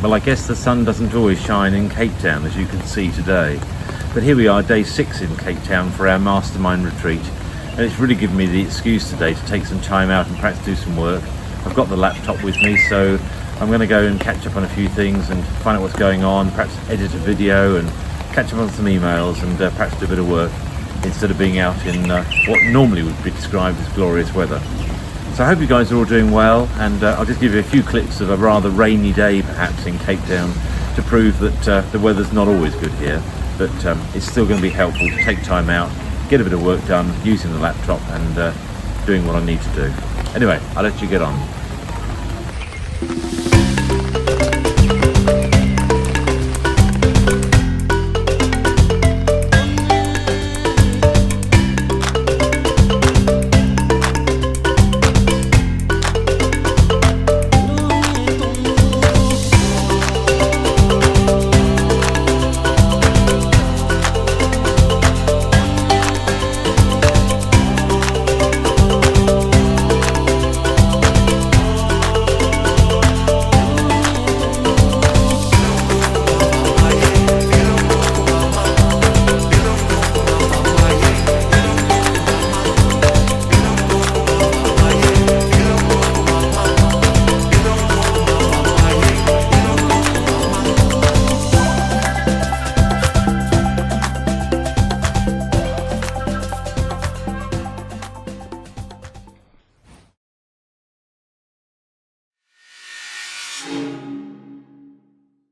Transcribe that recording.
Well, I guess the sun doesn't always shine in Cape Town, as you can see today. But here we are, day 6 in Cape Town for our mastermind retreat. And it's really given me the excuse today to take some time out and perhaps do some work. I've got the laptop with me, so I'm going to go and catch up on a few things and find out what's going on, perhaps edit a video and catch up on some emails and perhaps do a bit of work instead of being out in what normally would be described as glorious weather. So I hope you guys are all doing well, and I'll just give you a few clips of a rather rainy day perhaps in Cape Town to prove that the weather's not always good here, but it's still going to be helpful to take time out, get a bit of work done using the laptop and doing what I need to do. Anyway, I'll let you get on.